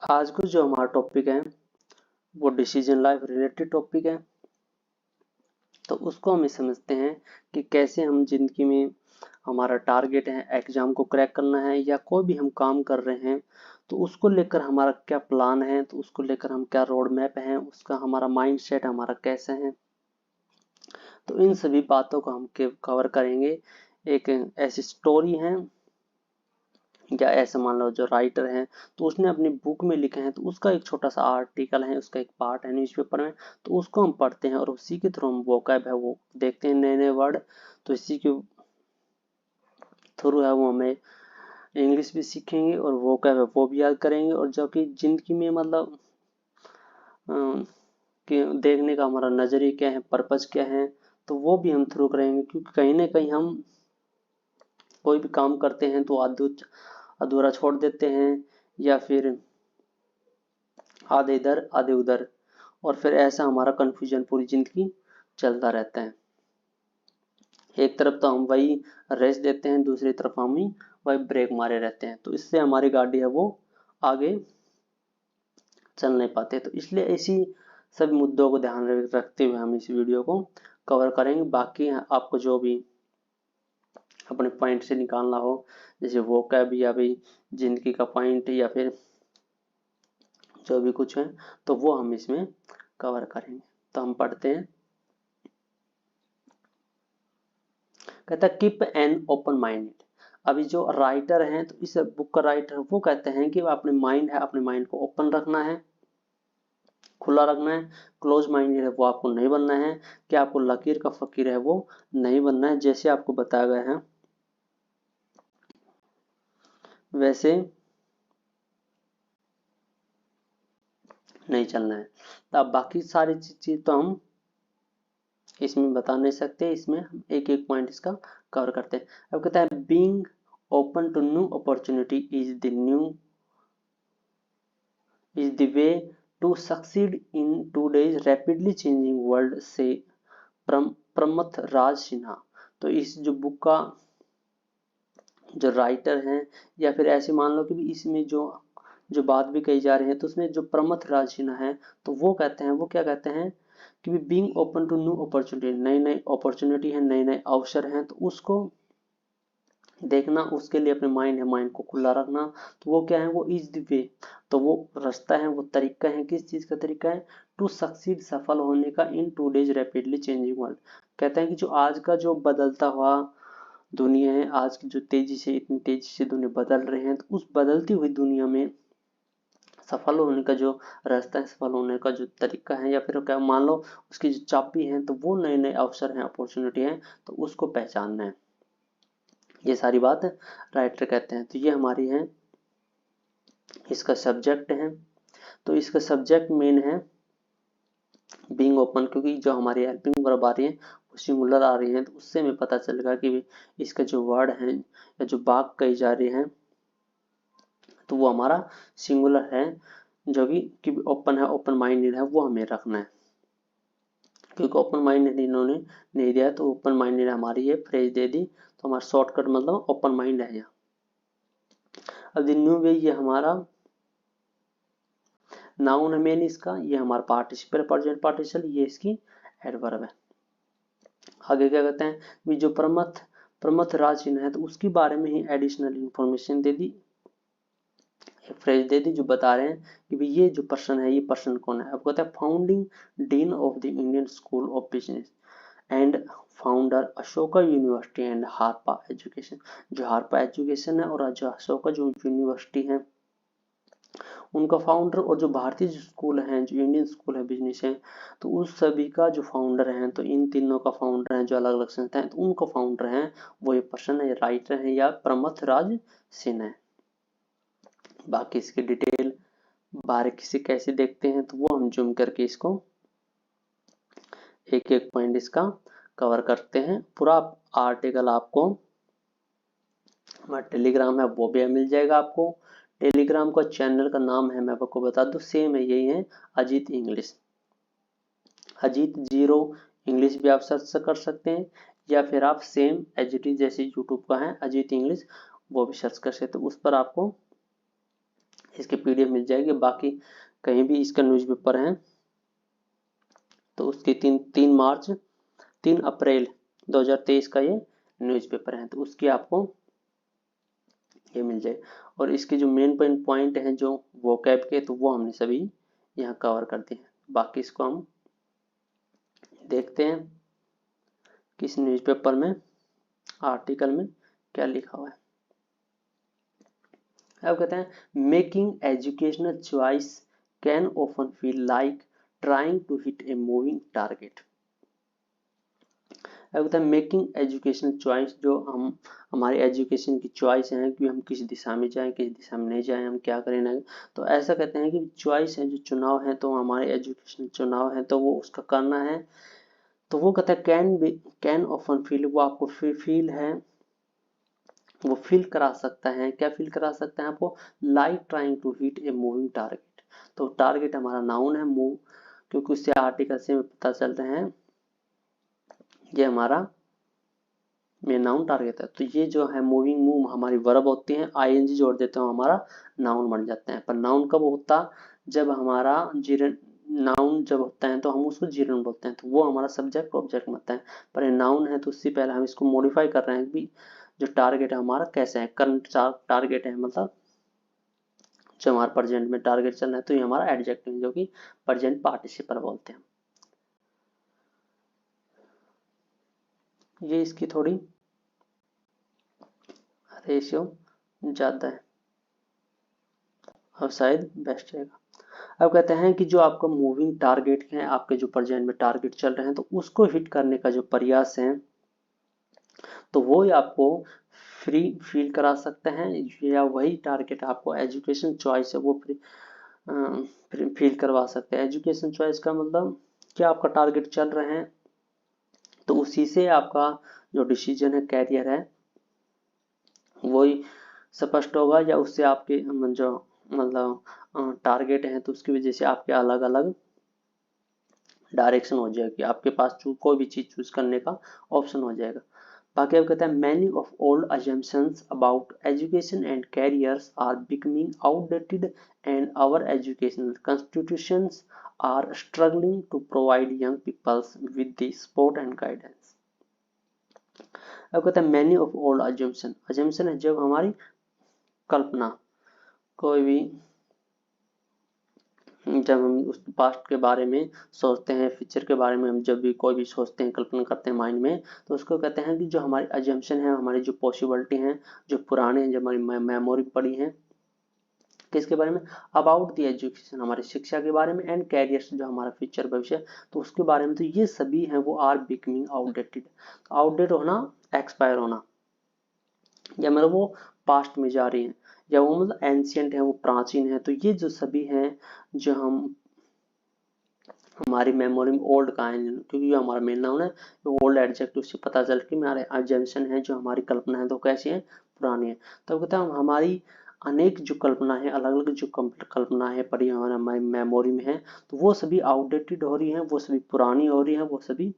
आज का जो हमारा टॉपिक है वो डिसीजन लाइफ रिलेटेड टॉपिक है। तो उसको हम समझते हैं कि कैसे हम जिंदगी में हमारा टारगेट है एग्जाम को क्रैक करना है या कोई भी हम काम कर रहे हैं तो उसको लेकर हमारा क्या प्लान है, तो उसको लेकर हम क्या रोड मैप है, उसका हमारा माइंड सेट हमारा कैसे है। तो इन सभी बातों को हम कवर करेंगे। एक ऐसी स्टोरी है या ऐसे मान लो जो राइटर है तो उसने अपनी बुक में लिखे हैं तो उसका एक छोटा सा आर्टिकल है, उसका एक पार्ट है न्यूज़पेपर में, तो उसको हम पढ़ते हैं और उसी के थ्रू हम वोकैब है वो देखते हैं, नए नए वर्ड। तो इसी के थ्रू है वो हमें इंग्लिश भी सीखेंगे और वोकैब है वो भी याद करेंगे, और जो कि जिंदगी में मतलब कि देखने का हमारा नजरिया क्या है, पर्पज क्या है, तो वो भी हम थ्रू करेंगे। क्योंकि कहीं ना कहीं हम कोई भी काम करते हैं तो अधूरा छोड़ देते हैं या फिर आधे इधर आधे उधर, और फिर ऐसा हमारा कंफ्यूजन पूरी जिंदगी चलता रहता है। एक तरफ तो हम वही रेस देते हैं, दूसरी तरफ हम ही वही ब्रेक मारे रहते हैं, तो इससे हमारी गाड़ी है वो आगे चल नहीं पाते। तो इसलिए इसी सभी मुद्दों को ध्यान रखते हुए हम इस वीडियो को कवर करेंगे। बाकी आपको जो भी अपने पॉइंट से निकालना हो, जैसे वो कैब या भी जिंदगी का पॉइंट या फिर जो भी कुछ है, तो वो हम इसमें कवर करेंगे। तो हम पढ़ते हैं। कहता है कीप एन ओपन माइंड। अभी जो राइटर हैं तो इस बुक का राइटर वो कहते हैं कि अपने माइंड है, अपने माइंड को ओपन रखना है, खुला रखना है। क्लोज माइंड है वो आपको नहीं बनना है कि आपको लकीर का फकीर है वो नहीं बनना है। जैसे आपको बताया गया है वैसे नहीं चलना है। तो अब बाकी सारी चीज तो हम इसमें बता नहीं सकते, इसमें हम एक एक पॉइंट इसका कवर करते हैं। अब कहता है being open to new opportunity is the way to succeed in today's rapidly changing world से प्रमथ राज सिन्हा। तो इस जो बुक का जो राइटर हैं या फिर ऐसे मान लो कि भी इसमें जो जो बात भी कही जा रही है, तो उसमें जो प्रमथ राज सिन्हा है तो वो कहते हैं, वो क्या कहते हैं कि being open to new opportunity, नई नई अपॉर्चुनिटी है, नए नए अवसर हैं, तो उसको देखना, उसके लिए अपने माइंड है, माइंड को खुला रखना। तो वो क्या है, वो इज द वे, तो वो रास्ता है, वो तरीका है। किस चीज का तरीका है? टू सक्सीड, सफल होने का, इन टूडेज रैपिडली चेंजिंग वर्ल्ड। कहते हैं कि जो आज का जो बदलता हुआ दुनिया है, आज की जो तेजी से इतनी तेजी से दुनिया बदल रहे हैं, तो उस बदलती हुई दुनिया में सफल होने का जो रास्ता है, सफल होने का जो तरीका है, या फिर क्या मान लो उसकी जो चाबी है, तो वो नए नए अवसर हैं, अपॉर्चुनिटी है, तो उसको पहचानना है। ये सारी बात राइटर कहते हैं। तो ये हमारी है इसका सब्जेक्ट है। तो इसका सब्जेक्ट मेन है बीइंग ओपन, क्योंकि जो हमारी हेल्पिंग वर्ब आ रही है वो सिंगुलर आ रही है, तो उससे हमें पता चलेगा कि इसका जो वर्ड है या जो बात कही जा रही है तो वो हमारा सिंगुलर है, जो कि ओपन है, ओपन माइंडेड है, वो हमें रखना है। क्योंकि ओपन माइंडेड इन्होंने नहीं दिया, तो ओपन माइंडेड हमारी ये फ्रेज दे दी, तो हमारा शॉर्टकट मतलब ओपन माइंड है यहाँ। अब द न्यू वे ये हमारा नाउन है मेन इसका, ये हमारा पार्टिसिपल प्रेजेंट पार्टिसिपल, ये इसकी एडवर्ब है। आगे क्या कहते हैं भी जो प्रमथ राज सिन्हा है तो उसके बारे में ही एडिशनल इंफॉर्मेशन दे दी, फ्रेज दे दी, जो बता रहे हैं कि भाई ये जो पर्सन है, ये पर्सन कौन है। अब कहता है founding dean of the Indian school of business and founder Ashoka university and Harappa education. जो हारपा एजुकेशन है और जो अशोका जो यूनिवर्सिटी है उनका फाउंडर, और जो भारतीय स्कूल हैं, जो इंडियन स्कूल है बिजनेस है, तो उस सभी का जो फाउंडर हैं, तो इन तीनों का फाउंडर हैं, जो अलग अलग संस्था हैं, तो उनका फाउंडर हैं वो ये पर्सन है, राइटर है या प्रमथ राज सिन्हा है। बाकी इसकी डिटेल बारीकी से कैसे देखते हैं, तो वो हम जूम करके इसको एक एक पॉइंट इसका कवर करते हैं। पूरा आर्टिकल आपको हमारा टेलीग्राम है वो भी मिल जाएगा आपको। टेलीग्राम का चैनल का नाम है, मैं आपको बता दूं, सेम है, यही है, Ajit English. Ajit zero English भी आप सर्च कर सकते हैं, या फिर आप सेम एच जैसे यूट्यूब का है अजीत इंग्लिश, वो भी सर्च कर सकते हैं। उस पर आपको इसकी पीडीएफ मिल जाएगी। बाकी कहीं भी इसका न्यूज़पेपर है तो उसकी 3 अप्रैल 2023 का ये न्यूज़पेपर है, तो उसकी आपको ये मिल जाए। और इसके जो मेन पॉइंट हैं जो वोकैब के, तो वो हमने सभी यहाँ कवर कर दिए हैं। बाकी इसको हम देखते हैं किस न्यूज़पेपर में आर्टिकल में क्या लिखा हुआ है। अब कहते हैं making educational choice can often feel like trying to hit a moving target. अब कहते हैं मेकिंग एजुकेशनल चॉइस, जो हम हमारी एजुकेशन की चॉइस है कि हम किस दिशा में जाएं, किस दिशा में नहीं जाएं, हम क्या करें ना। तो ऐसा कहते हैं कि चॉइस है, जो चुनाव है, तो हमारे एजुकेशन चुनाव है, तो वो उसका करना है। तो वो कहता है कैन ऑफन फील, वो आपको फील है, वो फील करा सकता है। क्या फील करा सकता है आपको? Like trying to hit a moving target. तो टारगेट हमारा नाउन है, मूव, क्योंकि उससे आर्टिकल से पता चलते हैं ये हमारा मेन नाउन टारगेट है। तो ये जो है मूविंग, मूव हमारी वर्ब होती है, आईएनजी जोड़ देते हो हमारा नाउन बन जाता है। पर नाउन कब होता? जब हमारा जीरन, नाउन जब होता है तो हम उसको जीरन बोलते हैं, तो वो हमारा सब्जेक्ट ऑब्जेक्ट बनता है। पर ये नाउन है तो उससे पहले हम इसको मॉडिफाई कर रहे हैं कि जो टारगेट है हमारा कैसे है, करंट टारगेट है, मतलब जो हमारा प्रेजेंट में टारगेट चल रहा है, तो ये हमारा एडजेक्टिव है, जो कि प्रेजेंट पार्टिसिपल बोलते हैं। ये इसकी थोड़ी रेशियो ज्यादा है, अब शायद बेस्ट रहेगा। अब कहते हैं कि जो आपका मूविंग टारगेट है, आपके जो प्रेजेंट में टारगेट चल रहे हैं, तो उसको हिट करने का जो प्रयास है, तो वो ही आपको फ्री फील करा सकते हैं, या वही टारगेट आपको एजुकेशन चॉइस है वो फील करवा सकते हैं। एजुकेशन चॉइस का मतलब क्या, आपका टारगेट चल रहे हैं तो उसी से आपका जो डिसीजन है, कैरियर है, वही स्पष्ट होगा, या उससे आपके जो मतलब टारगेट है, तो उसकी वजह से आपके अलग अलग डायरेक्शन हो जाएगी, आपके पास कोई भी चीज चूज करने का ऑप्शन हो जाएगा। बाकी अब कहते हैं many of old assumptions about education and careers are becoming outdated and our educational constitutions are struggling to provide young peoples with the support and guidance. अब कहते हैं मैनी ऑफ ओल्ड assumption है जब हमारी कल्पना, कोई भी जब हम उस पास्ट के बारे में सोचते हैं, फ्यूचर के बारे में हम जब भी कोई भी सोचते हैं, कल्पना करते हैं माइंड में, तो उसको कहते हैं कि जो हमारी अजम्पशन है, हमारी जो पॉसिबिलिटी हैं, जो पुराने हैं, जो हमारी मेमोरी पड़ी है, किसके बारे में? अबाउट द एजुकेशन, हमारी शिक्षा के बारे में, एंड कैरियर, जो हमारा फ्यूचर भविष्य, तो उसके बारे में। तो ये सभी हैं वो आर बिकमिंग आउटडेटेड। आउटडेट होना, एक्सपायर होना, या मतलब वो पास्ट में जा रही है, या वो मतलब एंशियंट है, वो प्राचीन है। तो ये जो सभी हैं जो हम हमारी मेमोरी में ओल्ड का है, क्योंकि हमारा मेन नाउन है, ओल्ड एडजेक्टिव से पता चल कि हमारे अजम्पशन है, जो हमारी कल्पना है, तो कैसी है? पुरानी है। तो कहता है हमारी अनेक जो कल्पना है, अलग अलग जो कल्पना है पड़ी हमारी मेमोरी में है, तो वो सभी आउटडेटेड हो रही है, वो सभी पुरानी हो रही है, वो सभी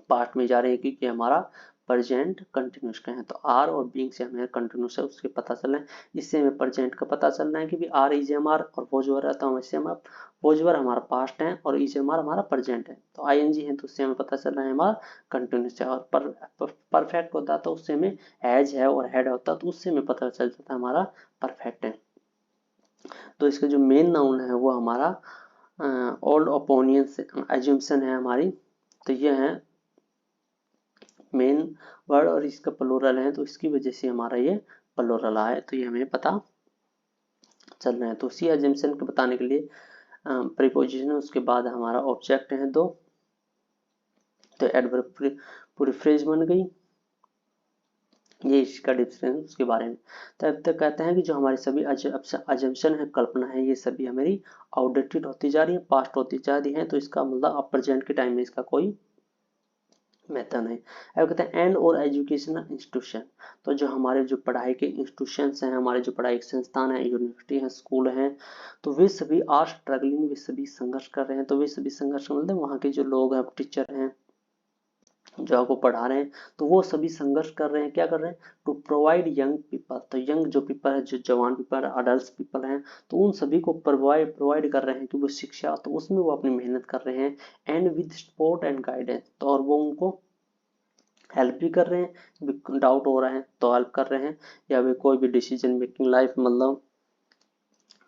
पार्ट में जा रहे हैं, क्योंकि हमारा प्रेजेंट कंटिन्यूस का है। तो आर और बीइंग से हमें कंटिन्यूस है उसके पता चल रहा है, इससे हमें प्रेजेंट का पता चल रहा है कि भी आर इज एम आर और वॉज वर रहता हूँ, इससे हमारा वॉज वर हमारा पास्ट है और इज एम आर हमारा प्रेजेंट है। तो आई एन जी है तो उससे हमें पता चल रहा है हमारा कंटिन्यूस है। और परफेक्ट होता तो उससे हमें एज है और हेड होता तो उससे हमें पता चल जाता हमारा परफेक्ट है। तो इसका जो मेन नाउन है वो हमारा ओल्ड ओपोनियंस एज्यूम्पशन है हमारी, तो ये है मेन वर्ड, और इसका प्लूरल है, तो इसकी वजह से हमारा ये प्लूरल आया, तो ये हमें पता चल रहा है। तो सी अजम्पशन को बताने के लिए प्रीपोजिशन है, उसके बाद हमारा ऑब्जेक्ट है दो, तो एडवर्ब पूरी फ्रेज बन गई। ये इसका डिफरेंस उसके बारे में। तब तक कहते हैं कि जो हमारी सभी अजम्पशन है, कल्पना है, ये सभी हमारी आउटडेटेड होती जा रही है, पास्ट होती जा रही है। तो इसका मतलब अब प्रेजेंट के टाइम में इसका कोई मेथड है। अब कहते हैं एंड और एजुकेशनल इंस्टीट्यूशन, तो जो हमारे जो पढ़ाई के इंस्टीट्यूशंस हैं, हमारे जो पढ़ाई के संस्थान हैं, यूनिवर्सिटी हैं, स्कूल हैं, तो वे सभी आर स्ट्रगलिंग, वे सभी संघर्ष कर रहे हैं। तो वे सभी संघर्ष मतलब वहाँ के जो लोग हैं, टीचर हैं, जो आपको पढ़ा रहे हैं, तो वो सभी संघर्ष कर रहे हैं, क्या कर रहे हैं, टू प्रोवाइड यंग पीपल, तो यंग जो पीपल है, जो जवान पीपल, अडल्ट पीपल हैं, तो उन सभी को प्रोवाइड कर रहे हैं कि वो शिक्षा, तो उसमें वो अपनी मेहनत कर रहे हैं, and with support and guidance, तो और वो उनको हेल्प भी कर रहे हैं, डाउट हो रहा है तो हेल्प कर रहे हैं, या फिर कोई भी डिसीजन मेकिंग लाइफ मतलब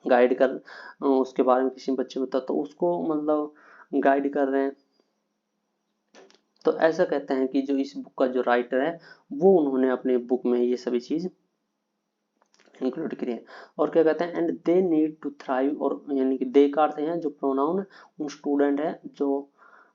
गाइड कर, उसके बारे में किसी बच्चे को तो उसको मतलब गाइड कर रहे हैं। तो ऐसा कहते हैं कि जो इस बुक का जो राइटर है, वो उन्होंने अपने बुक में ये सभी चीज इंक्लूड करी है। और क्या कहते हैं, and they need to thrive, और यानी कि दे का अर्थ है जो प्रोनाउन उन स्टूडेंट है, जो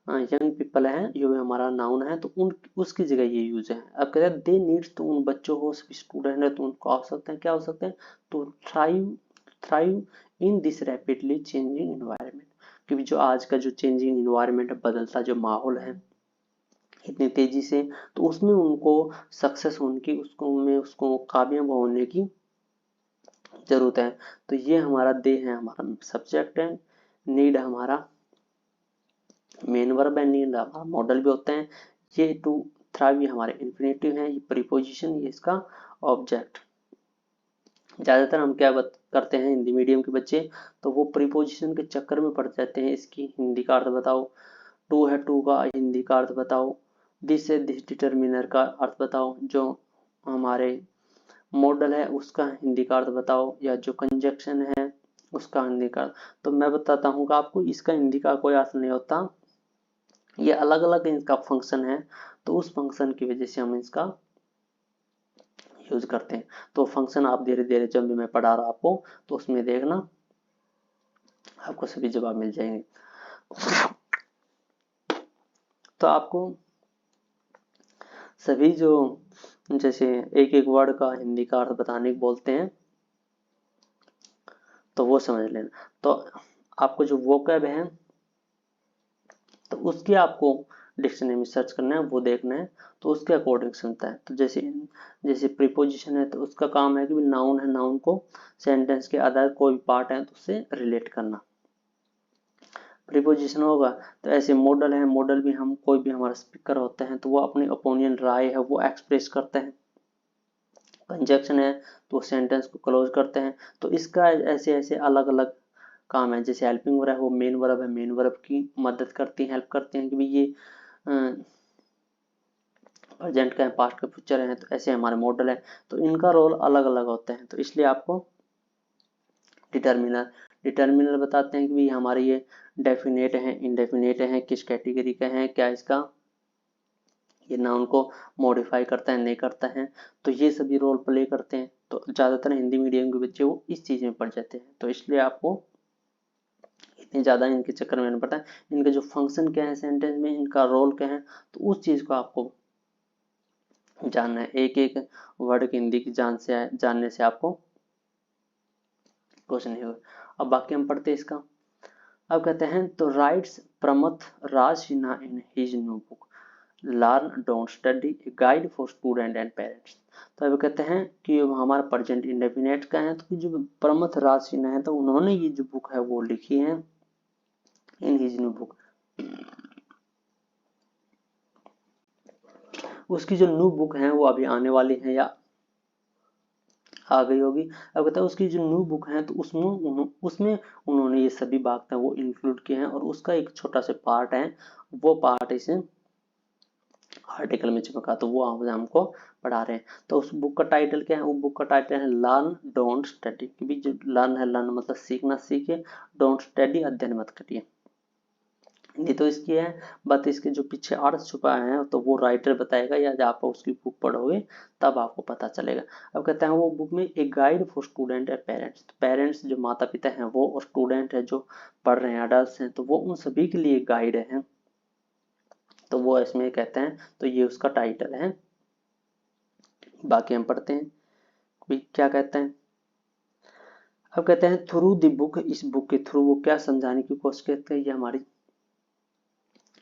यंग पीपल है, जो हमारा नाउन है, तो उन उसकी जगह ये यूज है। अब कहते हैं दे नीड्स, तो उन बच्चों को, सभी स्टूडेंट है, तो उनको आवश्यकता है, क्या हो सकते हैं, तो thrive in this rapidly changing environment, क्योंकि जो आज का जो चेंजिंग इन्वायरमेंट है, बदलता जो माहौल है इतनी तेजी से, तो उसमें उनको सक्सेस होने की, उसको कामयाब होने की जरूरत है। तो ये हमारा दे है, हमारा सब्जेक्ट है, नीड हमारा मेन वर्ब है, नीड हमारा मॉडल भी होते हैं, ये टू थ्राइव ये हमारे इन्फिनेटिव है, ये प्रीपोजिशन, ये इसका ऑब्जेक्ट। ज्यादातर हम क्या करते हैं हिंदी मीडियम के बच्चे, तो वो प्रीपोजिशन के चक्कर में पड़ जाते हैं, इसकी हिंदी का अर्थ बताओ, टू है टू का हिंदी का अर्थ बताओ, दिस है दिस डिटर्मिनर का अर्थ बताओ, जो हमारे मॉडल है उसका हिंदी का अर्थ बताओ, या जो कंजक्शन है उसका हिंदी का अर्थ। तो मैं बताता हूँ कि आपको इसका हिंदी का कोई अर्थ नहीं होता, ये अलग अलग इनका फंक्शन है, तो उस फंक्शन की वजह से हम इसका यूज करते हैं। तो फंक्शन आप धीरे धीरे जब भी मैं पढ़ा रहा आपको, तो उसमें देखना आपको सभी जवाब मिल जाएंगे। तो आपको सभी जो जैसे एक एक वर्ड का हिंदी का अर्थ बताने को बोलते हैं, तो वो समझ लेना। तो आपको जो वोकैब है, तो उसकी आपको डिक्शनरी में सर्च करना है, वो देखना है, तो उसके अकॉर्डिंग सुनता है। तो जैसे जैसे प्रीपोजिशन है, तो उसका काम है कि नाउन है, नाउन को सेंटेंस के आधार कोई भी पार्ट है तो उससे रिलेट करना। प्रीपोजिशन होगा, तो ऐसे मॉडल है, मॉडल भी हम कोई भी हमारा स्पीकर होते हैं, तो वो अपनी ओपिनियन राय है वो एक्सप्रेस करते हैं। कंजक्शन है, तो सेंटेंस को क्लोज करते हैं। तो इसका ऐसे ऐसे अलग अलग काम है। जैसे हेल्पिंग वर्ब है, वो मेन वर्ब है, मेन वर्ब की मदद करती है, हेल्प करते हैं कि भाई ये प्रेजेंट का है, पास्ट का, फ्यूचर है, तो ऐसे हमारे मॉडल है, तो इनका रोल अलग अलग होते हैं। तो इसलिए आपको डिटर्मिनर डिटर्मिनर बताते हैं कि भाई हमारे ये डेफिनेट है, इंडेफिनेट है, किस कैटेगरी का है, क्या इसका ये नाउन को मॉडिफाई करता है, नहीं करता है, तो ये सभी रोल प्ले करते हैं। तो ज्यादातर हिंदी मीडियम के बच्चे वो इस चीज में पढ़ जाते हैं, तो इसलिए आपको इतनी ज्यादा इनके चक्कर में नहीं पड़ता है। इनके जो फंक्शन क्या है सेंटेंस में, इनका रोल क्या है, तो उस चीज को आपको जानना है। एक एक वर्ड की हिंदी की जानने से आपको कुछ नहीं होगा। अब बाकी हम पढ़ते हैं इसका। अब कहते हैं, तो writes Pramath Raj Sinha in his new book learn don't study, a guide for student and parents. तो अब कहते हैं कि हमारा प्रेजेंट इंडेफिनेट का है, तो जो प्रमथ राज सिन्हा है, तो उन्होंने ये जो बुक है वो लिखी है इन हिज न्यू बुक। उसकी जो न्यू बुक है वो अभी आने वाली है या आ गई होगी। अब कहता है उसकी जो न्यू बुक है, तो उसमें उन्होंने ये सभी बातें वो इंक्लूड किए हैं, और उसका एक छोटा सा पार्ट है, वो पार्ट इसे आर्टिकल में चिपका, तो वो हमको पढ़ा रहे हैं। तो उस बुक का टाइटल क्या है, वो बुक का टाइटल है लर्न डोंट स्टडी, क्योंकि जो लर्न है, लर्न मतलब सीखना, सीखे, डोंट स्टडी अध्ययन मत करिए। हिंदी तो इसकी है, बट इसके जो पीछे अर्थ छुपा है तो वो राइटर बताएगा, या जब आप उसकी बुक पढ़ोगे तब आपको पता चलेगा। अब कहते हैं वो बुक में एक guide for student and parents, parents जो माता पिता हैं वो, और स्टूडेंट है जो पढ़ रहे हैं, अडल्ट हैं, तो वो उन सभी के लिए गाइड है। तो वो इसमें कहते हैं, तो ये उसका टाइटल है। बाकी हम पढ़ते हैं भी क्या कहते हैं। अब कहते हैं थ्रू द बुक, इस बुक के थ्रू वो क्या समझाने की कोशिश करते हैं, ये हमारी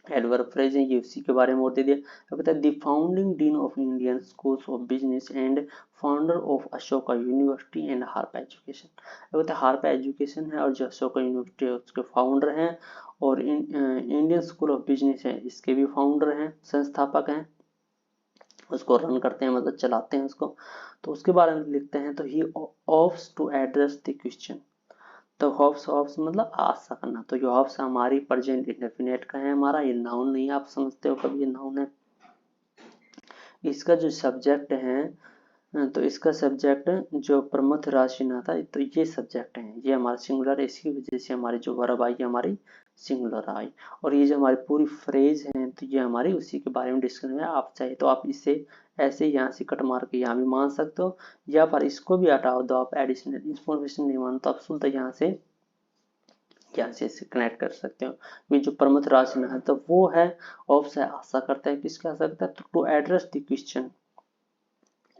एडवर्ब फ्रेज है, ये उसी के बारे में और दे दिया। अब कहता है the founding dean of Indian schools of business and founder of Ashoka university and Harappa education. अब कहता है हार्पा एजुकेशन है और जो अशोका यूनिवर्सिटी है उसके फाउंडर हैं, और इंडियन स्कूल ऑफ बिजनेस है इसके भी फाउंडर हैं, संस्थापक हैं, उसको रन करते हैं मतलब चलाते हैं उसको। तो उसके बारे में लिखते हैं, तो he hopes to address the question. तो होप्स होप्स मतलब आशा करना, तो ये होप्स हमारी प्रेजेंट इंडेफिनेट का है, हमारा ये नाउन नहीं है, आप समझते हो कभी ये नाउन है। इसका जो सब्जेक्ट है, तो इसका सब्जेक्ट जो प्रमथ राशिना था, तो ये सब्जेक्ट है, ये हमारा सिंगुलर है, इसकी वजह से हमारी जो वर्ब आई हमारी सिंगुलर आई। और ये जो हमारी पूरी फ्रेज है तो ये हमारी उसी के बारे में डिस्कशन है। आप चाहे तो आप इसे ऐसे यहाँ से कट मार के यहाँ भी मान सकते हो, या पर इसको भी हटाओ दो, आप एडिशनल इंफॉर्मेशन नहीं मानो तो आप शुद्ध यहाँ से कनेक्ट कर सकते हो। ये जो प्रमुख राशि में है तो वो है ऑफ से आशा करता है, किसका आशा करता है, तो टू एड्रेस द क्वेश्चन,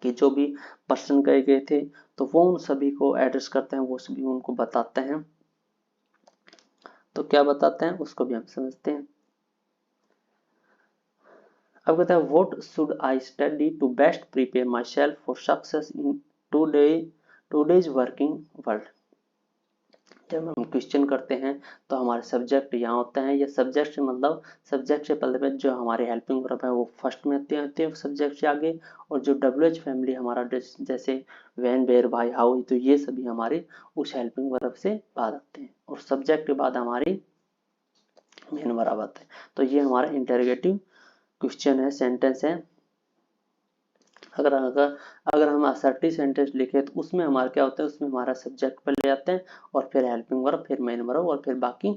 कि जो भी प्रश्न कहे गए थे तो वो उन सभी को एड्रेस करते हैं, वो सभी उनको बताते हैं। तो क्या बताते हैं उसको भी हम समझते हैं। अब कहते हैं what should I study to best prepare myself for success in today's working world. जब हम क्वेश्चन करते हैं तो हमारे सब्जेक्ट यहाँ होते हैं, या सब्जेक्ट से मतलब सब्जेक्ट से पहले जो हमारे हेल्पिंग वर्ब है वो फर्स्ट में आते हैं सब्जेक्ट से आगे, और जो WH फैमिली हमारा जैसे व्हेन वेयर व्हाई हाउ, तो ये सभी हमारे उस हेल्पिंग वर्ब से बाद आते हैं, और सब्जेक्ट के बाद हमारी मेन वर्ब आते हैं। तो ये हमारा इंटरोगेटिव क्वेश्चन है, सेंटेंस है। अगर अगर अगर हम असर्टिव सेंटेंस लिखे तो उसमें हमारा क्या होता है, उसमें हमारा सब्जेक्ट पर ले जाते हैं, और फिर हेल्पिंग वर्ब, फिर मेन वर्ब, और फिर बाकी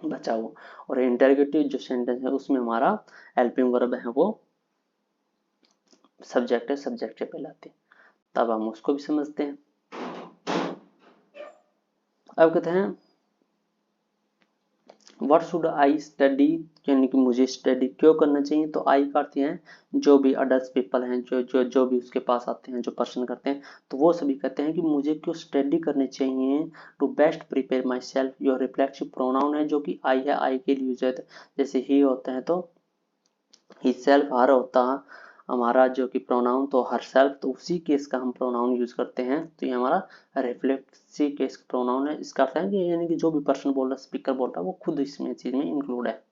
बचा हुआ। और इंटरोगेटिव जो सेंटेंस है उसमें हमारा हेल्पिंग वर्ब है वो सब्जेक्ट है, सब्जेक्ट से पहले आते हैं। तब हम उसको भी समझते हैं। अब कहते हैं व्हाट शुड आई स्टडी, यानी कि मुझे स्टडी क्यों करना चाहिए। तो आई का अर्थ है जो भी अडल्ट पीपल हैं, जो भी उसके पास आते हैं, जो पर्सन करते हैं, तो वो सभी कहते हैं कि मुझे क्यों स्टडी करनी चाहिए। To best prepare myself, your reflexive pronoun है जो कि आई है, आई के लिए यूज है, जैसे ही होते हैं तो ही सेल्फ हर होता हमारा जो कि प्रोनाउन, तो हर सेल्फ, तो उसी केस का हम प्रोनाउन यूज करते हैं, तो ये हमारा रिफ्लेक्सिव केस प्रोनाउन है। इसका अर्थ है कि यानी कि जो भी पर्सन बोल रहा है, स्पीकर बोल रहा है, वो खुद इसमें चीज में इंक्लूड है।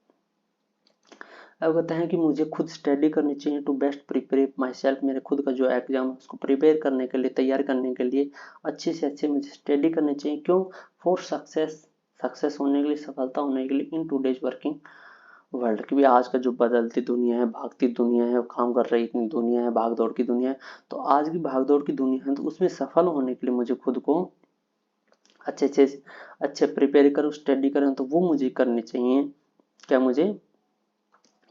अब कहते हैं कि मुझे खुद स्टडी करनी चाहिए to best prepare myself, मेरे खुद का जो एग्जाम है उसको प्रिपेयर करने के लिए, तैयार करने के लिए अच्छे से अच्छे मुझे स्टडी करनी चाहिए। क्यों, फॉर सक्सेस, सक्सेस होने के लिए, सफलता होने के लिए, इन टूडेज वर्किंग वर्ल्ड की भी, आज का जो बदलती दुनिया है, भागती दुनिया है, काम कर रही इतनी दुनिया है, भाग दौड़ की दुनिया है, तो आज की भाग दौड़ की दुनिया है, तो उसमें सफल होने के लिए मुझे खुद को अच्छे अच्छे अच्छे प्रिपेयर करूँ, स्टडी करूँ, तो वो मुझे करनी चाहिए। क्या मुझे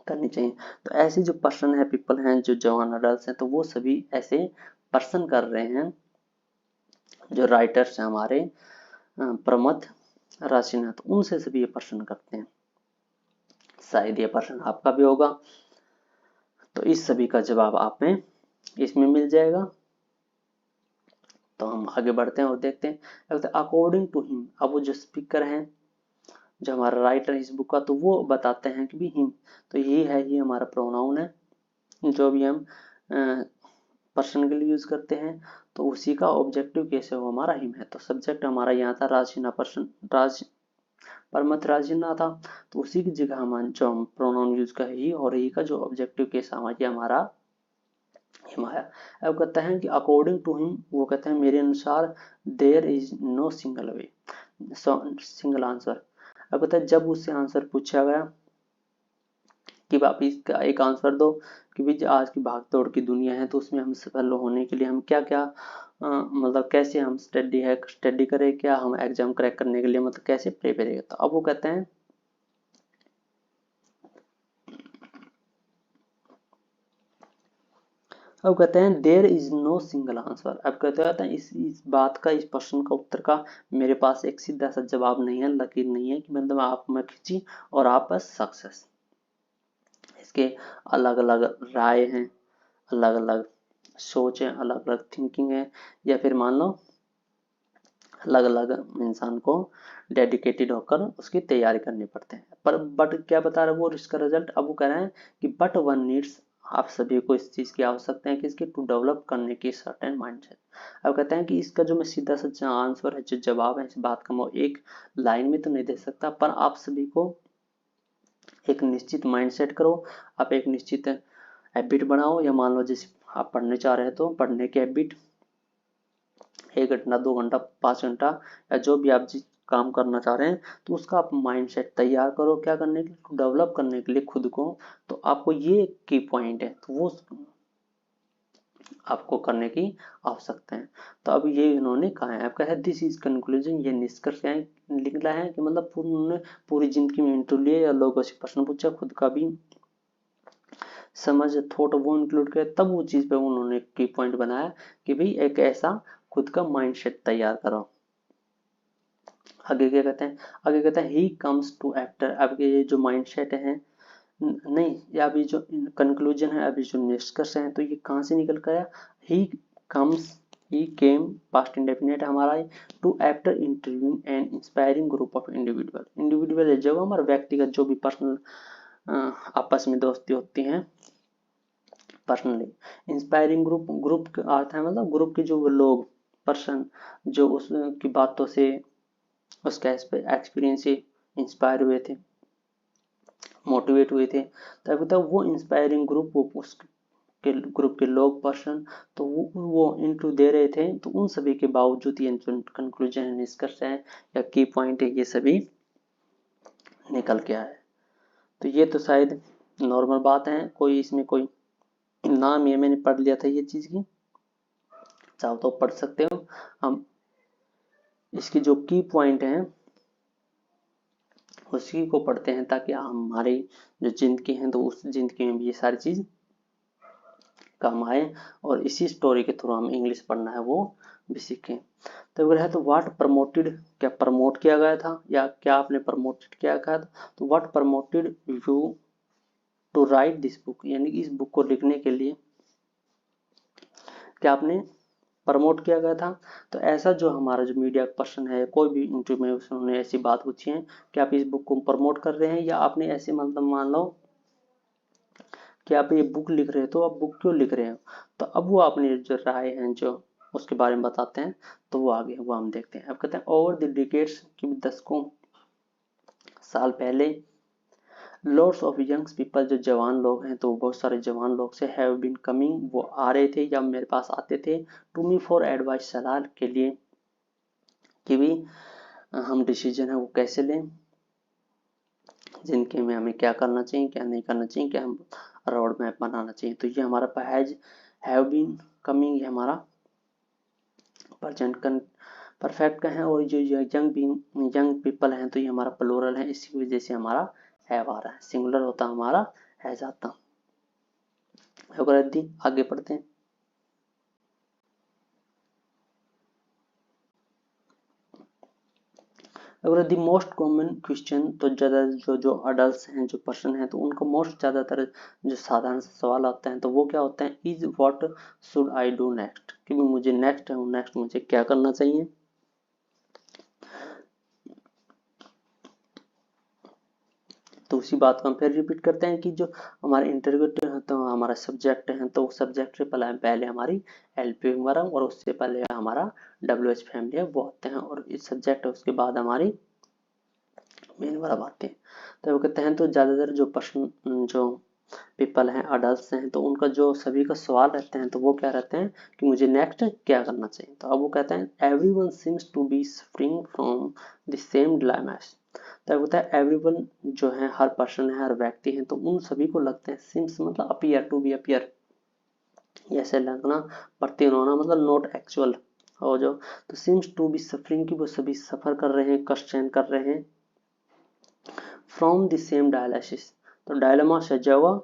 करनी चाहिए। तो ऐसे जो पर्सन है, पीपल हैं, जो जवान अडल्ट हैं, तो वो सभी ऐसे पर्सन कर रहे हैं, जो राइटर्स हैं हमारे प्रमथ राशिनाथ, उनसे सभी ये पर्सन करते हैं। शायद ये प्रश्न आपका भी होगा, तो इस सभी का जवाब आप में इसमें मिल जाएगा। तो हम आगे बढ़ते हैं और देखते हैं अकॉर्डिंग टू हिम। अब वो जो स्पीकर हैं, जो हमारा राइटर इस बुक का, तो वो बताते हैं कि भी हिम, तो ये है, ये हमारा प्रोनाउन है जो भी हम पर्सन के लिए यूज करते हैं, तो उसी का ऑब्जेक्टिव कैसे हो हमारा हिम है। तो सब्जेक्ट हमारा यहाँ था राशिना, पर्सन राज परमत राजिना था, तो उसी की जगह हम जो हम प्रोनाउन यूज कर ही, और ही का जो ऑब्जेक्टिव केस हमारा हिमाया। अब कहते हैं कि अकॉर्डिंग टू हिम, वो कहते हैं मेरे अनुसार there is no single way, single answer. अब कहते हैं जब उससे आंसर पूछा गया कि आप इसका एक आंसर दो कि भाई आज की भाग दौड़ की दुनिया है, तो उसमें हम सफल होने के लिए हम क्या क्या मतलब कैसे हम स्टडी करें, क्या हम एग्जाम क्रैक करने के लिए मतलब कैसे प्रिपेयर करें। तो अब वो कहते हैं अब कहते हैं there is no single answer. अब कहते हैं इस बात का, इस प्रश्न का उत्तर का मेरे पास एक सीधा सा जवाब नहीं है, लकीर नहीं है कि मतलब आप में खींची और आप बस सक्सेस। इसके अलग अलग राय हैं, अलग अलग सोच है, अलग अलग थिंकिंग है, या फिर मान लो अलग अलग इंसान को डेडिकेटेड होकर उसकी तैयारी करनी पड़ते हैं। पर बट क्या बता रहे हैं वो इसका रिजल्ट, अब वो कह रहे हैं कि बट वन नीड्स, आप सभी को इस चीज की आवश्यकता है कि इसकी टू डेवलप करने की सर्टेन माइंडसेट। अब कहते हैं कि इसका जो मैं सीधा सच्चा आंसर है, जो जवाब है इस बात का, मैं एक लाइन में तो नहीं दे सकता, पर आप सभी को एक निश्चित माइंडसेट करो, आप एक निश्चित हैबिट बनाओ, या मान लो जैसे आप पढ़ने चाह रहे हैं तो पढ़ने की हैबिट 1 घंटा 2 घंटा 5 घंटा, या जो भी आप जिस काम करना चाह रहे हैं, तो उसका आप माइंडसेट तैयार करो, क्या करने के लिए, डेवलप करने के लिए खुद को। तो आपको ये की पॉइंट है, तो वो आपको करने की आवश्यकता है। तो अब ये इन्होंने कहा है, आपका है दिस इज कंक्लूजन, ये निष्कर्ष है निकला है कि मतलब उन्होंने पूरी जिंदगी में इंटरव्यू लिए या लोगों से प्रश्न पूछा, खुद का भी समझ थॉट वो इंक्लूड किया, तब वो चीज पे उन्होंने की पॉइंट बनाया कि भाई एक ऐसा खुद का माइंडसेट तैयार करो। आगे क्या कहते हैं, आगे कहते हैं ही कम्स टू एक्टर। अब ये जो माइंडसेट है नहीं, या अभी जो कंक्लूजन है, अभी जो निष्कर्ष है, तो ये कहाँ से निकल कर आया, he comes, he came past indefinite हमारा, to after interviewing and inspiring group of individual. Individual जब हमारा व्यक्तिगत जो भी पर्सनल आपस में दोस्ती होती हैं पर्सनली, इंस्पायरिंग ग्रुप, ग्रुप का अर्थ है मतलब ग्रुप के जो लोग, पर्सन, जो उसकी बातों से उसके एक्सपीरियंस से इंस्पायर हुए थे, मोटिवेट हुए थे, तो बताओ वो इंस्पायरिंग ग्रुप, वो उसके ग्रुप के लोग, पर्सन, तो वो इंटरव्यू दे रहे थे, तो उन सभी के बावजूद ये जो कंक्लूजन है, निष्कर्ष है या की पॉइंट है, ये सभी निकल के आए। तो ये तो शायद नॉर्मल बात है, कोई इसमें कोई नाम, ये मैंने पढ़ लिया था ये चीज की, चाहो तो पढ़ सकते हो। हम इसकी जो की पॉइंट है उसी को पढ़ते हैं, ताकि हमारी जो जिंदगी है तो उस जिंदगी में भी ये सारी चीज काम आए, और इसी स्टोरी के थ्रू हम इंग्लिश पढ़ना है वो भी सीखें। तो अगर है तो व्हाट प्रमोटेड, क्या प्रमोट किया गया था या क्या आपने प्रमोटेड किया गया था, तो what promoted you to write this book, यानी कि इस बुक को लिखने के लिए क्या आपने प्रमोट किया गया था। तो ऐसा जो हमारा जो मीडिया पर्सन है, कोई भी इंटरव्यू में उन्होंने ऐसी बात पूछी है कि आप इस बुक को प्रमोट कर रहे हैं, या आपने ऐसे मतलब मान लो कि आप ये बुक लिख रहे हो, तो आप बुक क्यों लिख रहे हो, तो अब वो अपनी जो राय है जो उसके बारे में बताते हैं, तो वो आगे वो हम देखते हैं। अब कहते हैं ओवर द डिकेड्स, कि दशकों साल पहले, लॉट्स ऑफ यंग्स पीपल, जो जवान लोग हैं, तो बहुत सारे जवान लोग से हैव बीन कमिंग, वो आ रहे थे या मेरे पास आते थे, टू मी फॉर एडवाइस, सलाह के लिए, कि भी हम डिसीजन है वो कैसे लें, जिनके में हमें क्या करना चाहिए क्या नहीं करना चाहिए, क्या हम रोड मैप बनाना चाहिए। तो ये हमारा हैव बीन कमिंग, ये हमारा प्रेजेंट परफेक्ट का है, और जो यंग पीपल हैं तो ये हमारा प्लूरल है, इसी वजह से हमारा हैव आ रहा है, सिंगुलर होता हमारा हैज आता। आगे पढ़ते हैं। अगर दी मोस्ट कॉमन क्वेश्चन, तो ज़्यादा जो अडल्ट हैं, जो पर्सन हैं, तो उनका मोस्ट ज़्यादातर जो साधारण सवाल आते हैं, तो वो क्या होता है, is what should I do next, कि मुझे नेक्स्ट मुझे क्या करना चाहिए। तो उसी बात को हम फिर रिपीट करते हैं कि जो हमारे इंटरव्यू है तो हमारा सब्जेक्ट है, तो सब्जेक्ट से पहले हमारी एलपी वर्म, और उससे पहले हमारा डब्ल्यूएच फैमिली है वो आते हैं, और इस सब्जेक्ट है उसके बाद हमारी मेन वर्ब आते हैं। तो वो कहते हैं तो ज़्यादातर जो पर्सन, जो पीपल हैं, अडल्ट हैं, तो उनका जो सभी का सवाल रहते हैं, तो वो क्या रहते हैं कि मुझे नेक्स्ट क्या करना चाहिए। तो अब वो कहते हैं everyone seems to be suffering from the same dilemmas. तो होता है एवरीवन जो है, हर पर्सन है, हर व्यक्ति है, तो उन सभी को लगते हैं, सिम्स मतलब अपीयर, टू बी अपीयर, ऐसे लगना, प्रतीत होना, मतलब नॉट एक्चुअल हो जो, तो सिम्स टू बी सफरिंग, की वो सभी सफर कर रहे हैं, कष्ट सहन कर रहे हैं, फ्रॉम द सेम डायलिसिस, तो डायलमा सजा हुआ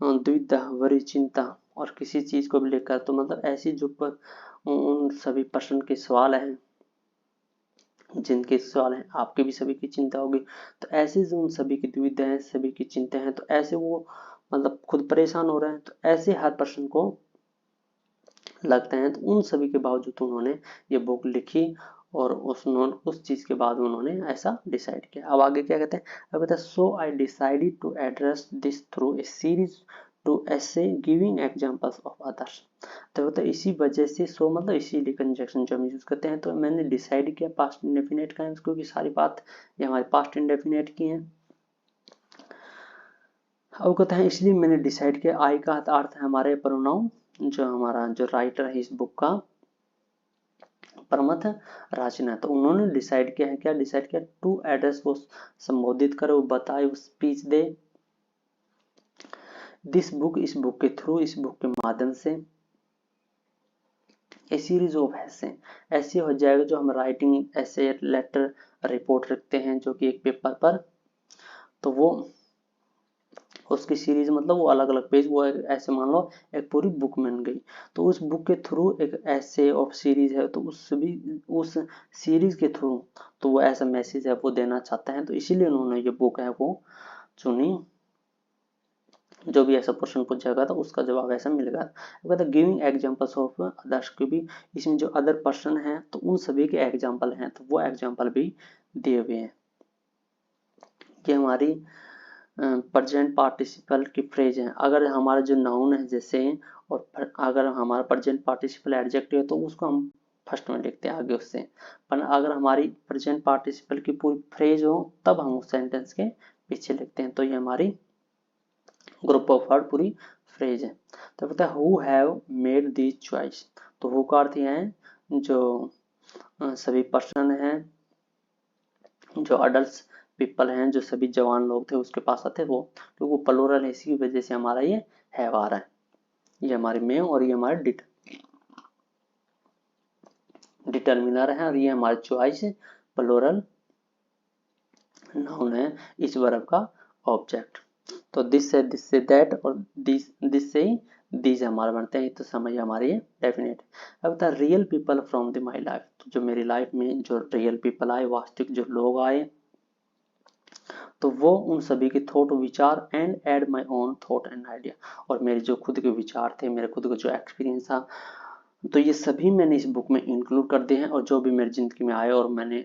द्विधा, वरी, चिंता, और किसी चीज को भी लेकर, तो मतलब ऐसी जो उन सभी पर्सन के सवाल हैं, जिनके सवाल हैं, आपके भी सभी की चिंता होगी, तो ऐसे जो उन सभी की दुविधा है, सभी की चिंता है, तो ऐसे वो मतलब खुद परेशान हो रहे हैं, तो ऐसे हर पर्सन को लगते हैं, तो उन सभी के बावजूद उन्होंने ये बुक लिखी, और उस चीज के बाद उन्होंने ऐसा डिसाइड किया। अब आगे क्या कहते हैं, अब कहते हैं so I decided to address this through a series to essays giving examples of others. तो मतलब इसी वजह से, सो मतलब इसीलिए कंजक्शन जो हम यूज करते हैं। तो मैंने डिसाइड किया पास्ट इंडेफिनिट का है, क्योंकि सारी बात ये हमारे पास्ट इंडेफिनिट की है। अब कहते हैं इसलिए मैंने डिसाइड किया, आई का अर्थ है हमारे प्रोनाउन, जो हमारा जो राइटर है इस बुक का प्रमथ राजना, तो उन्होंने डिसाइड किया है, क्या डिसाइड किया, टू एड्रेस, वो संबोधित करे, वो बताए, वो स्पीच दे, दिस बुक, इस बुक के थ्रू, इस बुक के माध्यम से, ए सीरीज ऑफ ऐसे ऐसे हो जाएगा जो हम राइटिंग ऐसे लेटर रिपोर्ट रखते हैं जो कि एक पेपर पर, तो वो उसकी सीरीज मतलब वो अलग अलग पेज, वो ऐसे मान लो एक पूरी बुक बन गई। तो उस बुक के थ्रू एक ऐसे ऑफ सीरीज है, तो उस सीरीज के थ्रू तो वो ऐसा मैसेज है वो देना चाहते हैं, तो इसीलिए उन्होंने ये बुक है वो चुनी। जो भी ऐसा क्वेश्चन पूछा जाएगा तो उसका जवाब ऐसा मिलेगा। कहता गिविंग एग्जांपल्स ऑफ अदर्स, क्योंकि इसमें जो अदर पर्सन है तो उन सभी के एग्जांपल हैं, तो वो एग्जांपल भी दिए हुए हैं। ये हमारी प्रेजेंट पार्टिसिपल की फ्रेज है। अगर हमारा जो नाउन है जैसे, और अगर हमारा प्रेजेंट पार्टिसिपल एडजेक्टिव है तो उसको हम फर्स्ट में लिखते हैं आगे उससे, पर अगर हमारी प्रेजेंट पार्टिसिपल की पूरी फ्रेज हो तब हम उस सेंटेंस के पीछे लिखते हैं। तो ये हमारी ग्रुप ऑफ वर्ड पूरी फ्रेज है। तो कहता है who have made this choice, तो हु का अर्थ है जो सभी पर्सन हैं, जो अडल्ट पीपल हैं, जो सभी जवान लोग थे उसके पास आते वो, क्योंकि वो प्लूरल है इसी वजह से हमारा ये हैव आ रहा है। ये हमारे में और ये हमारे डिटर्मिनर है, और ये हमारे चॉइस प्लूरल नाउन है इस वर्ब का ऑब्जेक्ट। तो दिस से दैट, और दिस से ही दीज हमारे बनते हैं। तो समझ हमारी ये डेफिनेट। अब the real people from the my life, तो जो मेरी लाइफ में जो रियल पीपल आए, वास्तविक जो लोग आए, तो वो उन सभी के थॉट विचार and add my own thought and idea, और मेरे जो खुद के विचार थे, मेरे खुद का जो एक्सपीरियंस था, तो ये सभी मैंने इस बुक में इंक्लूड कर दिए हैं। और जो भी मेरी जिंदगी में आए और मैंने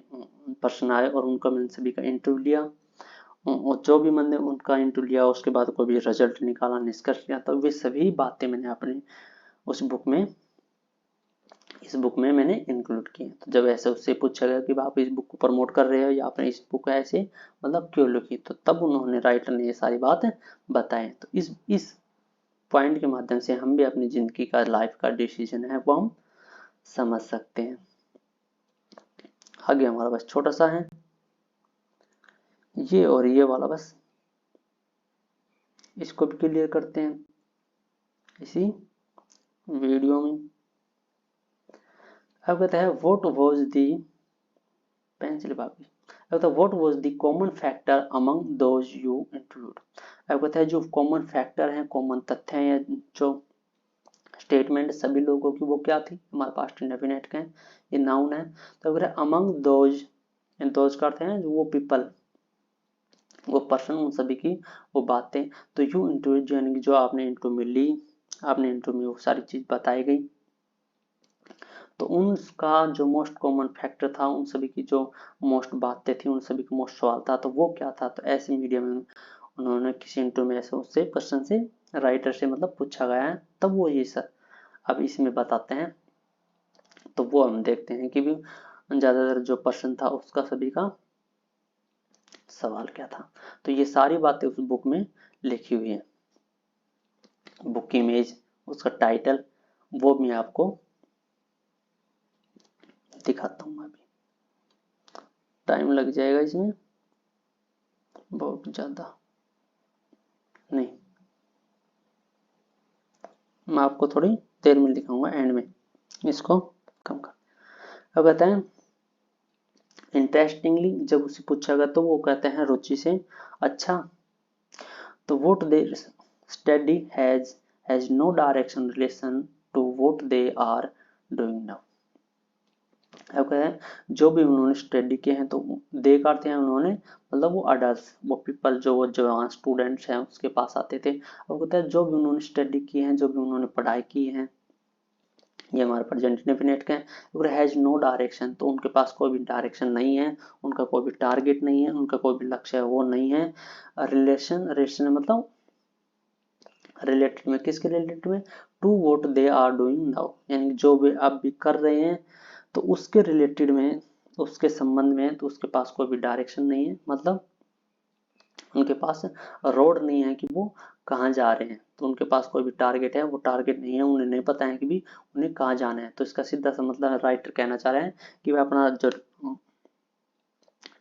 पर्सन आए और उनका मैंने सभी का इंटरव्यू लिया, और जो भी मैंने उनका इंटरव्यू लिया उसके बाद कोई भी रिजल्ट निकाला, निष्कर्ष लिया, तो वे सभी बातें मैंने अपने उस बुक में, इस बुक में मैंने इंक्लूड किए। तो जब ऐसे उससे पूछा गया कि आप इस बुक को प्रमोट कर रहे हो या आपने इस बुक ऐसे मतलब क्यों लिखी, तो तब उन्होंने, राइटर ने ये सारी बात बताए। तो इस पॉइंट के माध्यम से हम भी अपनी जिंदगी का, लाइफ का डिसीजन है वो हम समझ सकते हैं। आगे हमारा बस छोटा सा है ये, और ये वाला बस इसको भी क्लियर करते हैं इसी वीडियो में। अब कहता है व्हाट वाज दी पेंसिल बाकी, अब कहता है what was the common factor among those you include. अब कहता है जो कॉमन फैक्टर है, कॉमन तथ्य है, जो स्टेटमेंट सभी लोगों की, वो क्या थी, हमारे पास इंडेफिनिट का है, ये नाउन है। तो अगर अमंग दोज का अर्थ है जो वो पीपल, वो पर्सन, उन सभी की वो बातें, तो यू इंटरव्यू यानी कि जो आपने इंटरव्यू में ली, आपने इंटरव्यू में वो सारी चीज बताई गई, तो उनका जो मोस्ट कॉमन फैक्टर था, उन सभी की जो मोस्ट बातें थी, उन सभी का मोस्ट सवाल था, तो वो क्या था। तो ऐसे मीडिया में उन्होंने किसी इंटरव्यू में ऐसे उससे पर्सन से, राइटर से मतलब पूछा गया है, तब वो ये सर अब इसमें बताते हैं। तो वो हम देखते हैं कि भी ज्यादातर जो पर्सन था उसका सभी का सवाल क्या था। तो ये सारी बातें उस बुक में लिखी हुई है। बुक की इमेज, उसका टाइटल, वो मैं आपको दिखाता हूँ। अभी टाइम लग जाएगा इसमें बहुत ज्यादा नहीं, मैं आपको थोड़ी देर में दिखाऊंगा एंड में, इसको कम कर। अब कहते हैं इंटरेस्टिंगली, जब उसे पूछा गया तो वो कहते हैं रुचि से, अच्छा, तो what they study has no direction relation to what they are doing now. अब कहते हैं जो भी उन्होंने स्टडी किए हैं, तो दे करते हैं उन्होंने मतलब वो अडल्ट, वो पीपल, जो वो जवान स्टूडेंट्स हैं उसके पास आते थे। अब कहते हैं जो भी उन्होंने स्टडी की है, जो भी उन्होंने पढ़ाई की है, ये हमारे प्रेजेंट इंडेफिनिट के हैं। अगर हैज नो डायरेक्शन, तो उनके पास कोई भी डायरेक्शन नहीं है, उनका कोई भी टारगेट नहीं है, उनका कोई भी लक्ष्य है वो नहीं है। रिलेशन मतलब रिलेटेड में, किसके रिलेटेड में, to what they are doing now, यानी जो भी आप भी कर रहे हैं तो उसके रिलेटेड में, उसके संबंध में, तो उसके पास कोई भी डायरेक्शन नहीं है, मतलब उनके पास रोड नहीं है कि वो कहाँ जा रहे हैं, तो उनके पास कोई भी टारगेट है वो टारगेट नहीं है, उन्हें नहीं पता है कि भी उन्हें कहाँ जाना है। तो इसका सीधा सा मतलब राइटर कहना चाह रहे हैं कि वह अपना जो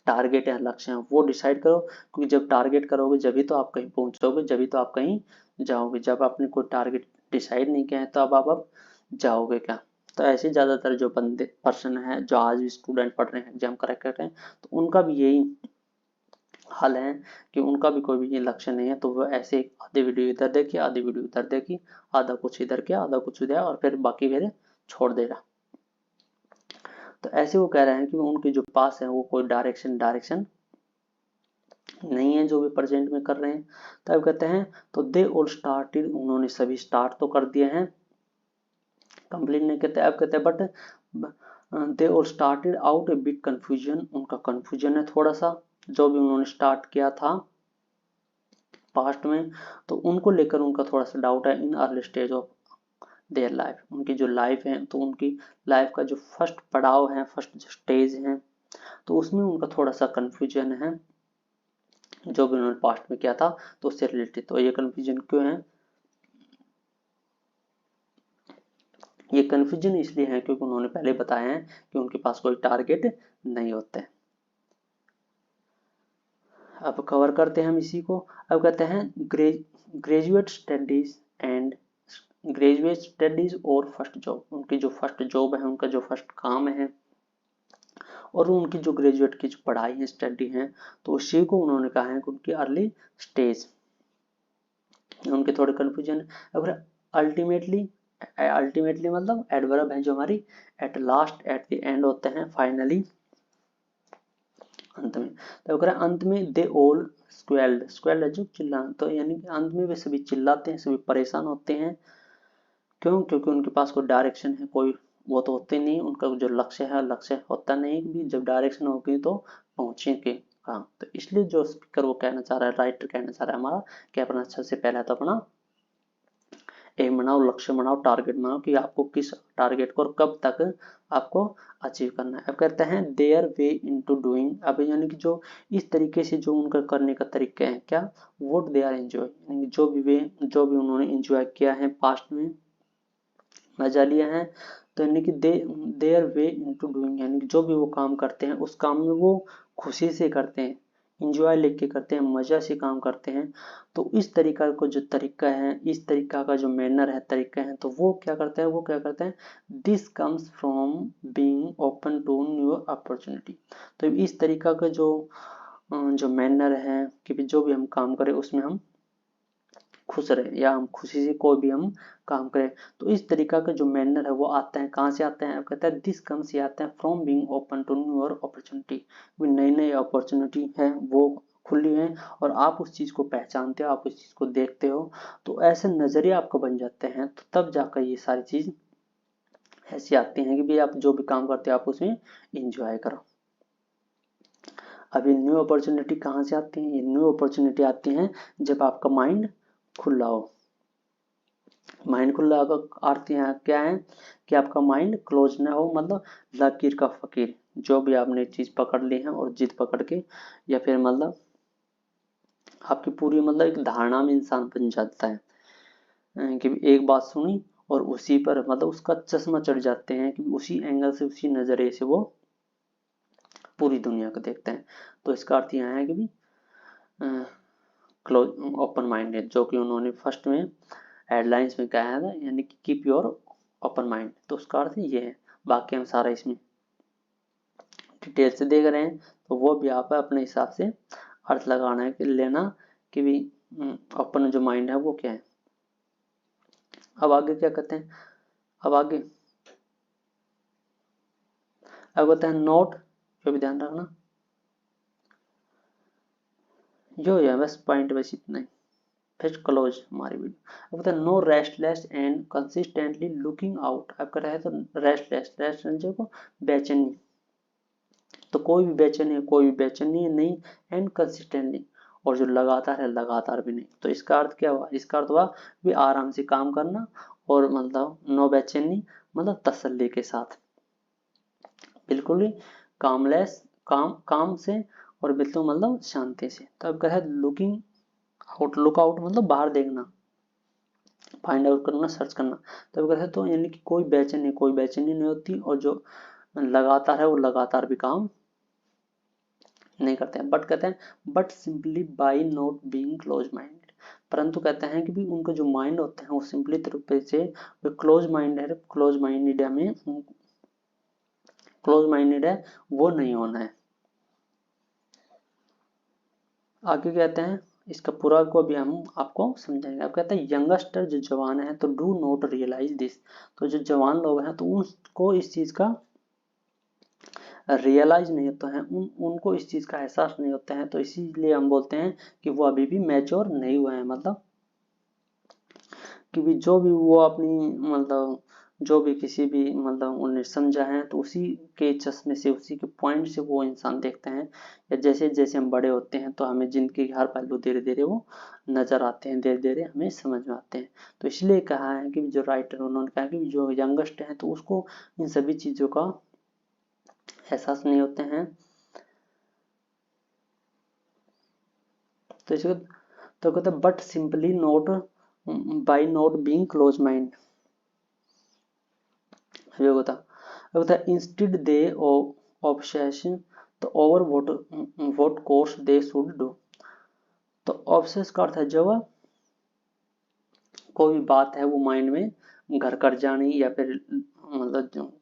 टारगेट है, लक्ष्य है, वो डिसाइड करो, क्योंकि जब टारगेट करोगे जभी तो आप कहीं पहुंचोगे, जभी तो आप कहीं जाओगे। जब आपने कोई टारगेट डिसाइड नहीं किया है तो अब जाओगे क्या। तो ऐसे ज्यादातर जो बंदे पर्सन है जो आज भी स्टूडेंट पढ़ रहे हैं, एग्जाम क्रैक कर रहे हैं, तो उनका भी यही हाल है कि उनका भी कोई भी ये लक्ष्य नहीं है, तो वो ऐसे आधी वीडियो इधर देखी, आधी वीडियो उधर देखी, आधा कुछ इधर किया, आधा कुछ उधर, और फिर बाकी फिर छोड़ दे रहा। तो ऐसे वो कह रहे हैं कि उनके जो पास है वो कोई डायरेक्शन नहीं है जो भी प्रेजेंट में कर रहे हैं। तो अब कहते हैं तो दे ऑल स्टार्टेड, उन्होंने सभी स्टार्ट तो कर दिए हैं, कंप्लीट नहीं कहते। अब कहते हैं but they all started out a big confusion, उनका कंफ्यूजन है थोड़ा सा, जो भी उन्होंने स्टार्ट किया था पास्ट में, तो उनको लेकर उनका थोड़ा सा डाउट है in early stage of their life, उनकी जो लाइफ है, तो उनकी लाइफ का जो फर्स्ट पड़ाव है, फर्स्ट जो स्टेज है, तो उसमें उनका थोड़ा सा कंफ्यूजन है, जो भी उन्होंने पास्ट में किया था तो उससे रिलेटेड। तो ये कंफ्यूजन क्यों है, ये कंफ्यूजन इसलिए है क्योंकि उन्होंने पहले बताया है कि उनके पास कोई टारगेट नहीं होते। अब कवर करते हैं हम इसी को। अब कहते हैं graduate studies and graduate studies और फर्स्ट जॉब, उनकी जो फर्स्ट जॉब है, उनका जो फर्स्ट काम है, और उनकी जो ग्रेजुएट की जो पढ़ाई है, स्टडी है, तो उसी को उन्होंने कहा है कि उनकी अर्ली स्टेज, उनके थोड़े कंफ्यूजन है। अगर अल्टीमेटली, अल्टीमेटली मतलब एडवर्ब है जो हमारी at last, at the end होते हैं, फाइनली, अंत में। तो अगर अंत में दे ऑल स्क्वेल्ड, स्क्वेल्ड है जो चिल्ला, तो यानी कि अंत में वे सभी चिल्लाते हैं, सभी परेशान होते हैं। क्यों, क्योंकि उनके पास कोई डायरेक्शन है, कोई वो तो होते नहीं, उनका जो लक्ष्य है, लक्ष्य होता नहीं कि जब डायरेक्शन होगी तो पहुंचेंगे। हाँ, तो इसलिए जो स्पीकर वो कहना चाह रहा है, राइटर कहना चाह रहा है हमारा, कि अपना सबसे पहला तो अपना एम बनाओ, लक्ष्य बनाओ, टारगेट बनाओ कि आपको किस टारगेट को और कब तक आपको अचीव करना है। अब कहते हैं देयर वे इनटू डूइंग, अब यानी कि जो इस तरीके से जो उनका करने का तरीका है, क्या, व्हाट दे आर एंजॉय, यानी जो भी उन्होंने एंजॉय किया है पास्ट में, मजा लिया है, तो यानी कि देयर वे इनटू डूइंग, यानी कि जो भी वो काम करते हैं उस काम में वो खुशी से करते हैं, इंजॉय लेके करते हैं, मजा से काम करते हैं। तो इस तरीका को जो तरीका है, इस तरीका का जो मैनर है, तरीका है, तो वो क्या करते हैं, वो क्या करते हैं, this comes from being open to new opportunity. तो इस तरीका का जो मैनर है कि जो भी हम काम करें उसमें हम खुश रहे, या हम खुशी से कोई भी हम काम करें, तो इस तरीका का जो मैनर है वो आता है, कहाँ से आता है, कहता है दिस कम से आता है from being open to new opportunity, नई नई अपॉर्चुनिटी है वो खुली है, और आप उस चीज को पहचानते हो, आप उस चीज को देखते हो, तो ऐसे नजरिए आपको बन जाते हैं, तो तब जाकर ये सारी चीज ऐसी आती हैं कि भाई आप जो भी काम करते हो आप उसमें इंजॉय करो। अभी न्यू अपॉर्चुनिटी कहाँ से आती है, ये न्यू अपॉर्चुनिटी आती है जब आपका माइंड खुला हो। माइंड खुला अर्थ यहाँ क्या है कि आपका माइंड क्लोज ना हो, मतलब लकीर का फकीर, जो भी आपने चीज पकड़ ली है और जिद पकड़ के, या फिर मतलब आपकी पूरी मतलब एक धारणा में इंसान बन जाता है कि एक बात सुनी और उसी पर मतलब उसका चश्मा चढ़ जाते हैं कि उसी एंगल से, उसी नजरिए से वो पूरी दुनिया को देखते हैं। तो इसका अर्थ यहाँ है कि भी क्लोज ओपन माइंडेड, जो कि उन्होंने फर्स्ट में हेडलाइंस में कहा है, यानी कि कीप योर ओपन माइंड, तो उसका अर्थ ये है। बाकी हम सारा इसमें डिटेल से देख रहे हैं, तो वो भी आप अपने हिसाब से अर्थ लगाना है कि लेना कि भी ओपन जो माइंड है वो क्या है। अब आगे क्या कहते हैं, अब आगे अब कहते हैं नोट, जो भी ध्यान रखना, जो है बस पॉइंट बस इतना ही। फिर क्लोज हमारी वीडियो। अब बताए no restless and consistently looking out. आपका रहे तो रेस्टलेस, रेस्ट को बेचैनी, तो कोई भी बेचैनी है, कोई भी बेचैनी है नहीं, एंड कंसिस्टेंटली, और जो लगातार है लगातार भी नहीं। तो इसका अर्थ क्या हुआ, इसका अर्थ हुआ भी आराम से काम करना, और मतलब नो बेचैनी मतलब तसल्ली के साथ, बिल्कुल ही कामलेस, काम से, और बिल्कुल मतलब शांति से। तो अब कहा लुकिंग आउट, लुक आउट मतलब बाहर देखना, फाइंड आउट करना, सर्च करना। तो अब कहते तो यानी कि कोई बेचैनी नहीं होती, और जो लगातार है वो लगातार भी काम नहीं करते हैं। बट कहते हैं but simply by not being close minded, परंतु कहते हैं कि भी उनका जो माइंड होते हैं वो सिंपली तरीके से वो क्लोज माइंड है, क्लोज माइंडेड में क्लोज माइंडेड है वो नहीं होना है। आगे कहते हैं इसका पूरा को भी हम आपको समझाएंगे। अब कहते हैं यंगस्टर जो जवान है तो डू नॉट रियलाइज दिस, तो जो जवान लोग हैं तो उनको इस चीज का रियलाइज नहीं होता है, उनको इस चीज का एहसास नहीं होता है, तो इसीलिए हम बोलते हैं कि वो अभी भी मैच्योर नहीं हुए हैं। मतलब कि भी जो भी वो अपनी मतलब जो भी किसी भी मतलब उन्हें समझा है तो उसी के चश्मे से, उसी के पॉइंट से वो इंसान देखते हैं, या जैसे जैसे हम बड़े होते हैं तो हमें जिंदगी के हर पहलू धीरे धीरे वो नजर आते हैं, धीरे धीरे हमें समझ में आते हैं। तो इसलिए कहा है कि जो राइटर उन्होंने कहा कि जो यंगस्ट है तो उसको इन सभी चीजों का एहसास नहीं होते हैं। तो इसको तो कहते हैं but simply note by note being close mind, ये होता इंस्टेड दे ऑब्सेशन तो over what course they should do. तो ऑब्सेस का अर्थ है जब कोई भी बात है वो माइंड में घर कर जानी, या फिर मतलब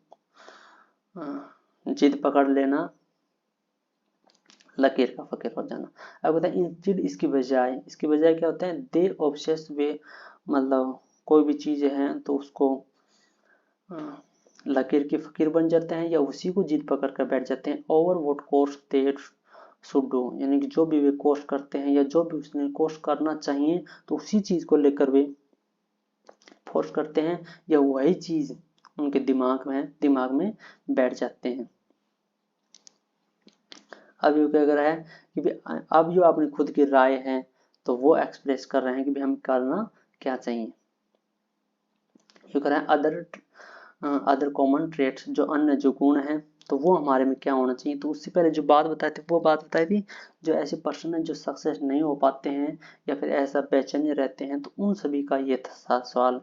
जिद पकड़ लेना, लकीर का फकीर हो जाना। अब बताए इंस्टेड, इसकी बजाय क्या होता है, दे ऑब्सेस वे, मतलब कोई भी चीजें हैं तो उसको लकीर के फकीर बन जाते हैं, या उसी को जिद पकड़ कर बैठ जाते हैं। Over vote course they should do, यानी कि जो भी वे कोर्स करते हैं या जो भी उसने कोर्स करना चाहिए तो उसी चीज को लेकर वे फोर्स करते हैं, या वही चीज उनके दिमाग में बैठ जाते हैं। अब ये क्या कर रहा है कि अब जो अपनी खुद की राय है तो वो एक्सप्रेस कर रहे हैं कि भी हम करना क्या चाहिए। ये कर रहे हैं अदर कॉमन ट्रेट्स, जो अन्य जो गुण हैं तो वो हमारे में क्या होना चाहिए। तो उससे पहले जो बात बताई थी वो बात बताई थी जो ऐसे पर्सन है जो सक्सेस नहीं हो पाते हैं या फिर ऐसा बेचैन रहते हैं, तो उन सभी का ये था सवाल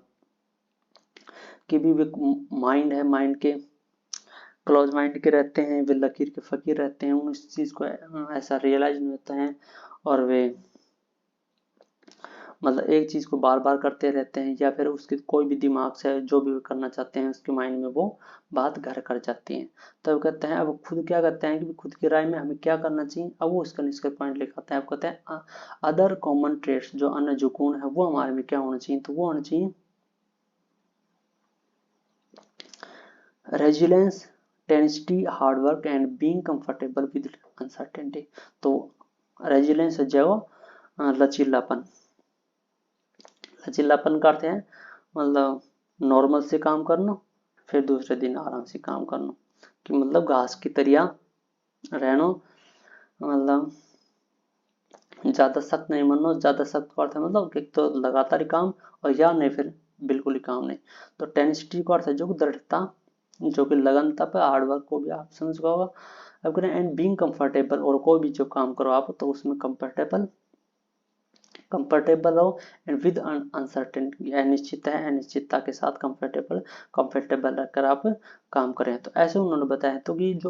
कि भी वे माइंड है, माइंड के क्लोज माइंड के रहते हैं, वे लकीर के फकीर रहते हैं, उन इस चीज को ऐसा रियलाइज नहीं होता है, और वे मतलब एक चीज को बार बार करते रहते हैं, या फिर उसके कोई भी दिमाग से जो भी करना चाहते हैं उसके माइंड में वो बात घर कर जाती है। तब कहते हैं अब खुद क्या कहते हैं कि खुद की राय में हमें क्या करना चाहिए। अब वो इसका निष्कर्ष पॉइंट लिखाते हैं। अब कहते हैं अदर कॉमन ट्रेड्स, जो अन्य जो गुण है वो हमारे में क्या होना चाहिए, तो वो होना चाहिए resilience, tenacity, hard work and being comfortable with uncertainty. तो रेजिलेंस जो लचीलापन, लचीलापन का अर्थ है मतलब नॉर्मल से काम करना, फिर दूसरे दिन आराम से काम करना, कि मतलब घास की तरह रहना, मतलब ज्यादा सख्त नहीं बनना। ज्यादा सख्त का अर्थ है मतलब एक तो लगातार ही काम, और या नहीं फिर बिल्कुल ही काम नहीं। तो टेनिसिटी का अर्थ है जो दृढ़ता, जो कि लगनता पे, हार्डवर्क को भी आप समझ गए होगा। अब करें एंड बीइंग कंफर्टेबल, और कोई भी जो काम करो आप तो उसमें कंफर्टेबल हो, एंड विद अनसर्टेनिटी, अनिश्चितता है, अनिश्चितता के साथ कंफर्टेबल रखकर आप काम करें। तो ऐसे उन्होंने बताया तो कि जो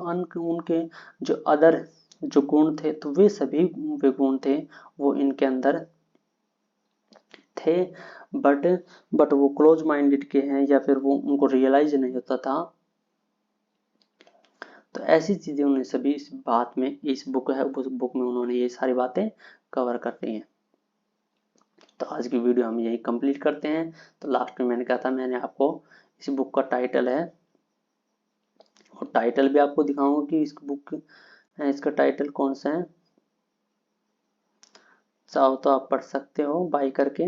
उनके जो अदर जो गुण थे तो वे सभी वे गुण थे वो इनके अंदर थे, बट वो क्लोज माइंडेड के हैं, या फिर वो उनको रियलाइज नहीं होता था। तो ऐसी चीजें उन्होंने सभी इस बात में, इस बुक है उस बुक में उन्होंने ये सारी बातें कवर कर दी हैं। तो आज की वीडियो हम यही कंप्लीट करते हैं। तो लास्ट में मैंने कहा था, मैंने आपको इस बुक का टाइटल है, और टाइटल भी आपको दिखाऊंगा कि इस बुक इसका टाइटल कौन सा है। चाहो तो आप पढ़ सकते हो बाई करके,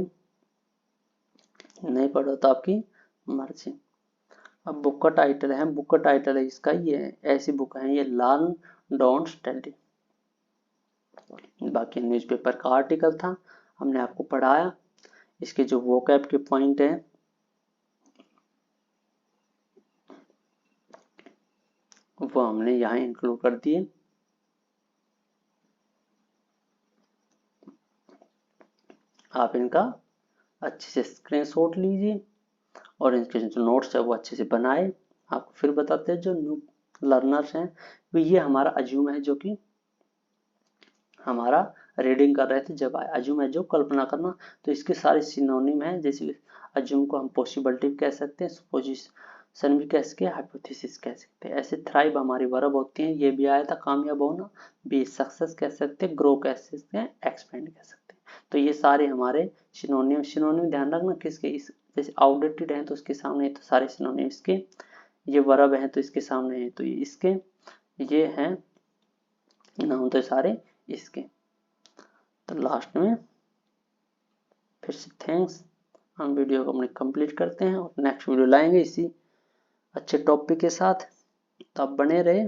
नहीं पढ़ो तो आपकी मर्जी। अब बुक का टाइटल है, बुक का टाइटल है इसका, ये ऐसी बुक है ये, लर्न डोंट स्टडी। बाकी न्यूज़पेपर का आर्टिकल था, हमने आपको पढ़ाया। इसके जो वोकैब के पॉइंट है वो हमने यहाँ इंक्लूड कर दिए। आप इनका अच्छे से स्क्रीनशॉट लीजिए और इनके जो नोट्स है वो अच्छे से बनाए। आपको फिर बताते हैं जो न्यू लर्नर्स हैं, तो ये हमारा अज्यूम है, जो कि हमारा रीडिंग कर रहे थे जब आया। अज्यूम है जो कल्पना करना, तो इसके सारे सिनोनिम है। जैसे अज्यूम को हम पॉसिबिलिटी कह सकते हैं, सुपोजिशन भी कह सकते हैं, हाइपोथेसिस कह सकते हैं। ऐसे थ्राइव हमारी वर्ब होती है, ये भी आया था कामयाब होना, बी सक्सेस कह सकते हैं, ग्रो कह सकते हैं, एक्सपेंड कह सकते हैं। तो ये सारे हमारे सिनोनिम। सिनोनिम ध्यान रखना किसके, इस जैसे आउटडेटेड है तो उसके सामने है, तो सारे सिनोनिम इसके, ये वर्ब है तो इसके सामने है तो ये इसके, ये है नाउन तो सारे इसके। तो लास्ट में फिर से थैंक्स, हम वीडियो को अपने कंप्लीट करते हैं और नेक्स्ट वीडियो लाएंगे इसी अच्छे टॉपिक के साथ। तो आप बने रहे।